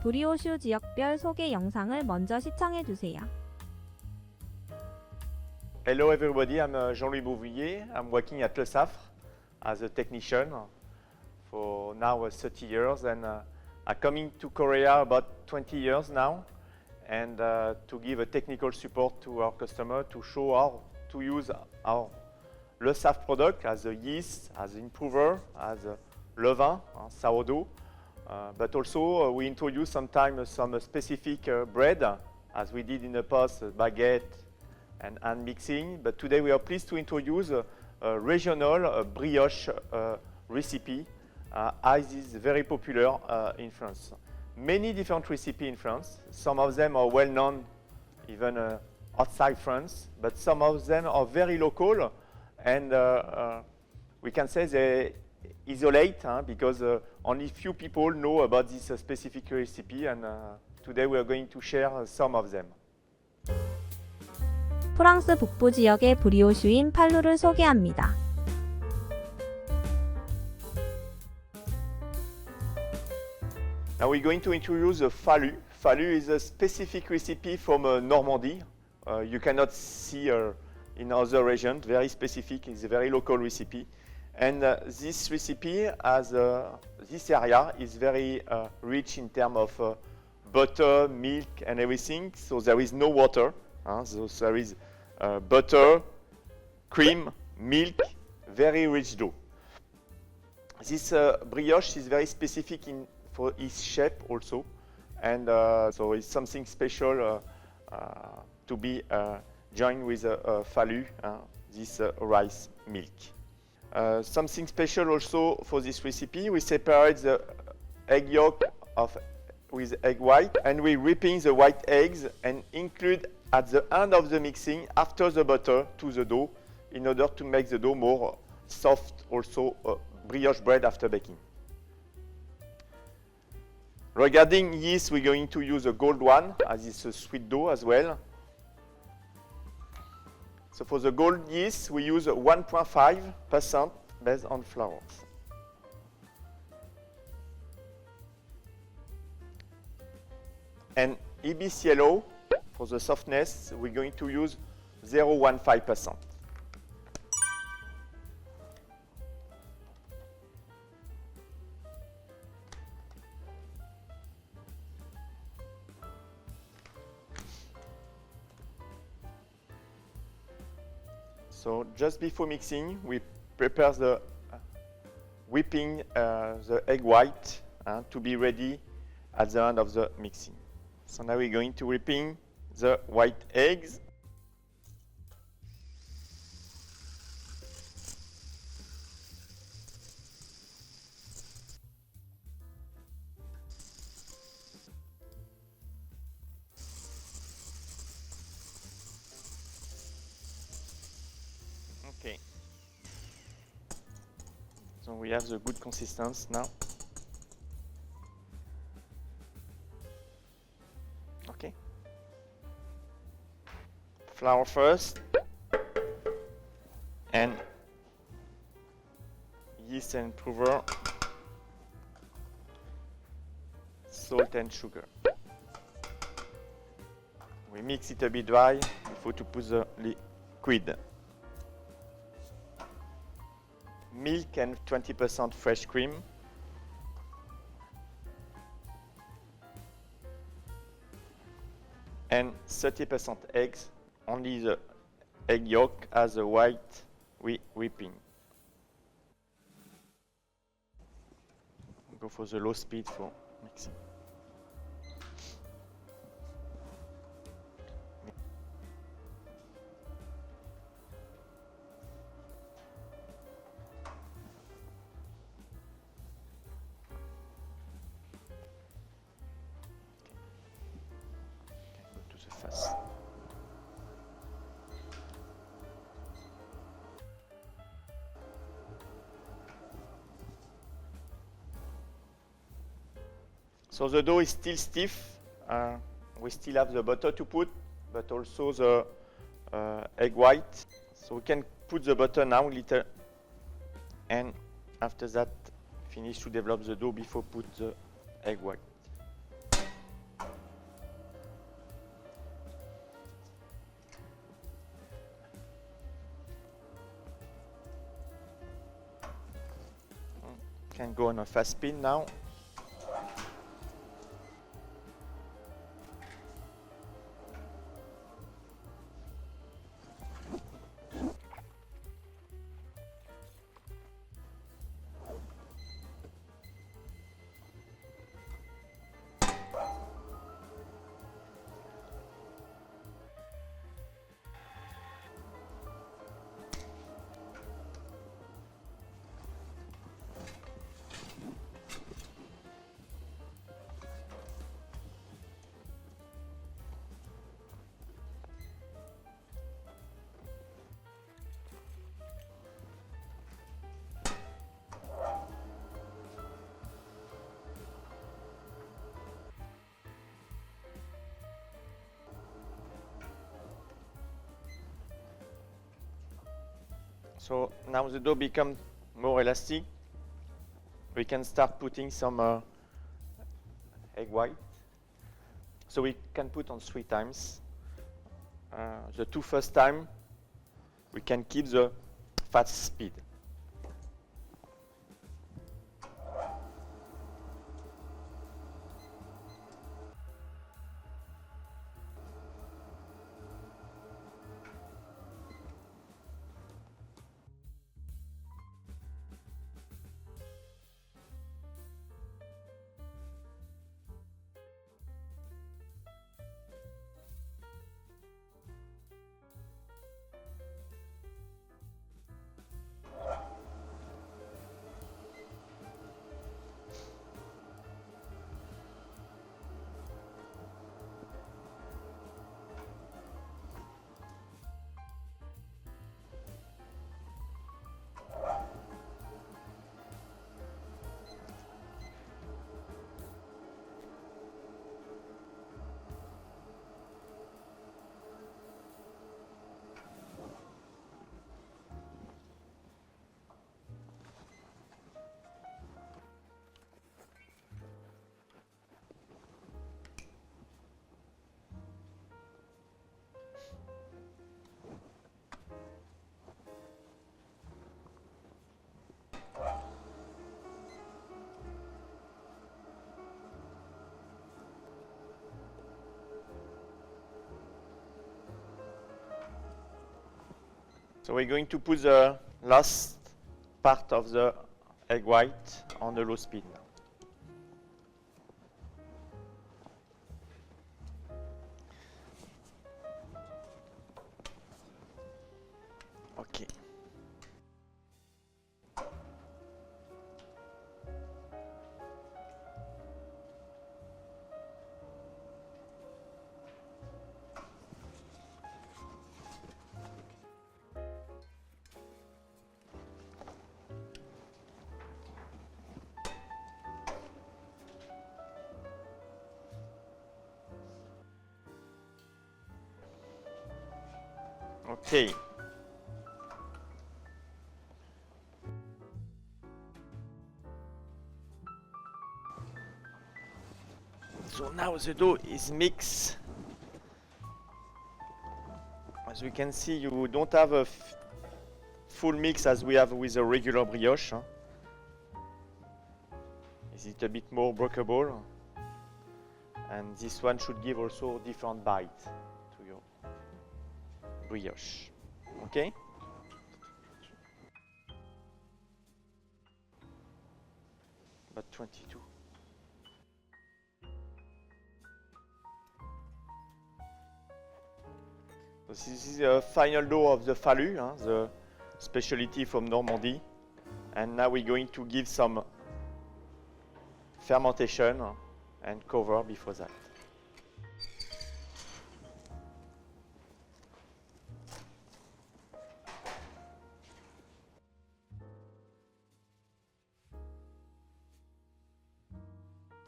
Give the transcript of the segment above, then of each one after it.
브리오슈 지역별 소개 영상을 먼저 시청해주세요. Hello everybody, I'm Jean-Louis Bouvrier. I'm working at Le Safre as a technician for now 30 years, and I'm coming to Korea about 20 years now, and to give a technical support to our customer to show how to use our Le Safre product as a yeast, as an improver, as a levain, sourdough, but also we introduce sometimes some specific bread, as we did in the past, baguette and hand mixing. But today we are pleased to introduce a regional brioche recipe, as is very popular in France. Many different recipes in France. Some of them are well known even outside France, but some of them are very local, and we can say they isolate because only few people know about this specific recipe, and today we are going to share some of them. 프랑스 북부 지역의 브리오슈인 팔루를 소개합니다. Now we're going to introduce the Fallue. Fallue is a specific recipe from Normandy. You cannot see in other regions. Very specific. It's a very local recipe. And this recipe, this area is very rich in terms of butter, milk, and everything. So there is no water. So there is butter, cream, milk, very rich dough. This brioche is very specific for its shape also, and so it's something special to be joined with Fallue, this rice milk. Something special also for this recipe, we separate the egg yolk with egg white, and we whipping the white eggs and include at the end of the mixing after the butter to the dough in order to make the dough more soft, also brioche bread after baking. Regarding yeast, we're going to use a gold one, as it's a sweet dough as well. So for the gold yeast, we use 1.5% based on flour. And Ibis yellow, for the softness, we're going to use 0.15%. So just before mixing, we prepare the whipping the egg white to be ready at the end of the mixing. So now we're going to whipping the white eggs. Okay. So we have the good consistency now. Okay. Flour first, and yeast and improver, salt and sugar. We mix it a bit dry before to put the liquid. Milk and 20% fresh cream. And 30% eggs, only the egg yolk as a white whipping. Go for the low speed for mixing. So the dough is still stiff. We still have the butter to put, but also the egg white. So we can put the butter now little, and after that finish to develop the dough before put the egg white. can go on a fast speed now. So now the dough becomes more elastic. We can start putting some egg white. So we can put on 3 times. The 2 first time, we can keep the fast speed. So we're going to put the last part of the egg white on the low speed now. Okay. Okay. So now the dough is mixed. As we can see, you don't have a full mix as we have with a regular brioche. Huh? Is it a bit more breakable? And this one should give also different bite to your brioche. Okay? But 22. So this is the final dough of the Fallue, the specialty from Normandy. And now we're going to give some fermentation and cover before that.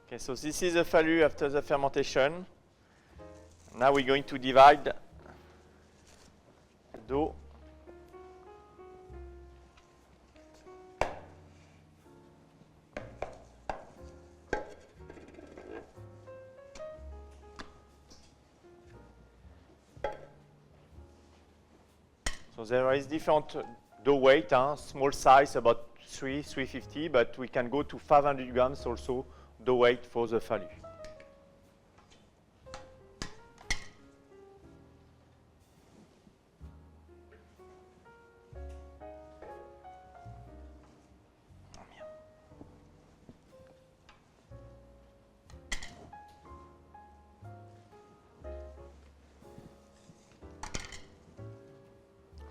Okay, so this is the Fallue after the fermentation. Now we're going to divide the dough. So there is different dough weight, small size about 350, but we can go to 500 grams also, the weight for the Fallue.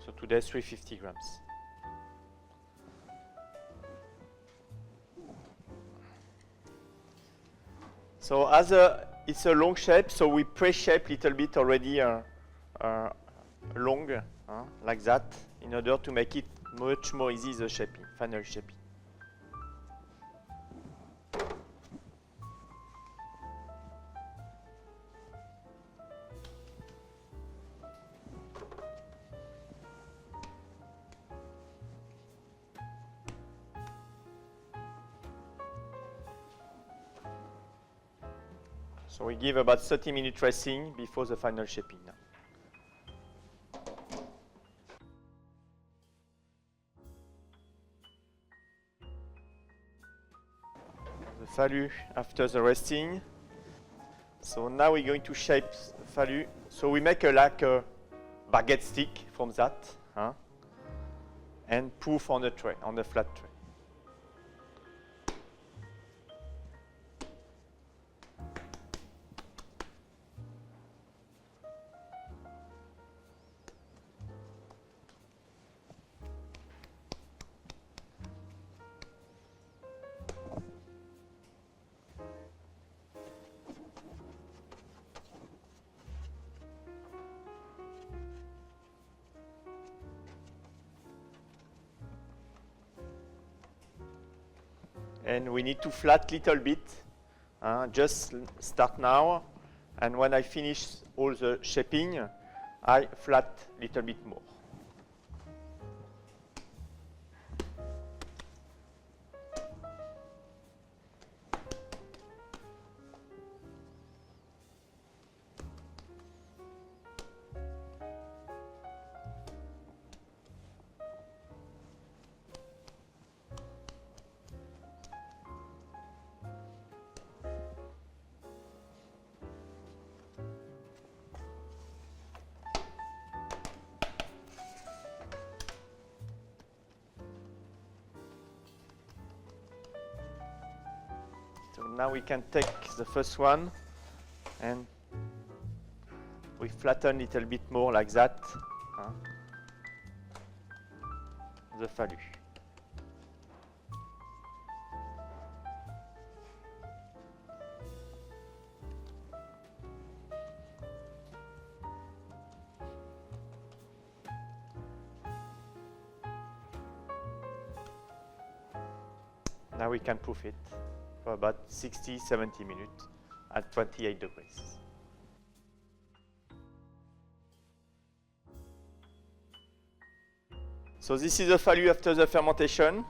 So today 350 grams. So as it's a long shape, so we pre-shape little bit already long, like that, in order to make it much more easy the shaping, final shaping. So we give about 30-minute resting before the final shaping now. The Fallue after the resting. So now we're going to shape the Fallue. So we make like a baguette stick from that, and poof on the tray, on the flat tray. And we need to flat little bit, just start now, and when I finish all the shaping, I flat little bit more. So now we can take the first one and we flatten a little bit more like that, the Fallue. Now we can proof it for about 60-70 minutes at 28 degrees. So this is the Fallue after the fermentation.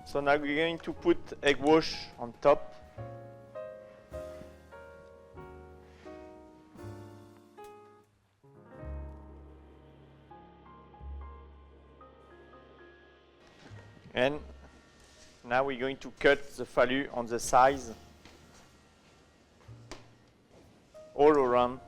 So now we're going to put egg wash on top. And now we're going to cut the Fallue on the sides all around.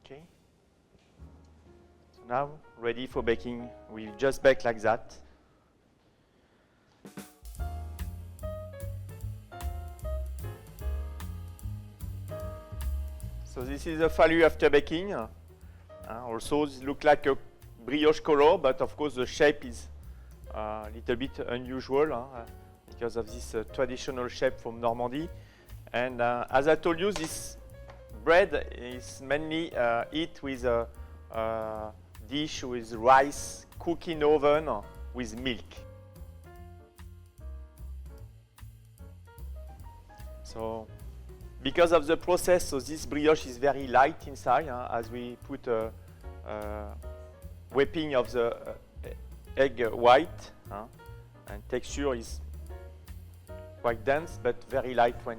Okay. So now ready for baking. We'll just bake like that. So this is the Fallue after baking. Also, it looks like a brioche color, but of course the shape is a little bit unusual because of this traditional shape from Normandy. And as I told you, this bread is mainly eat with a dish with rice, cooked in oven with milk. So, because of the process, so this brioche is very light inside, as we put a whipping of the egg white, and texture is quite dense but very light when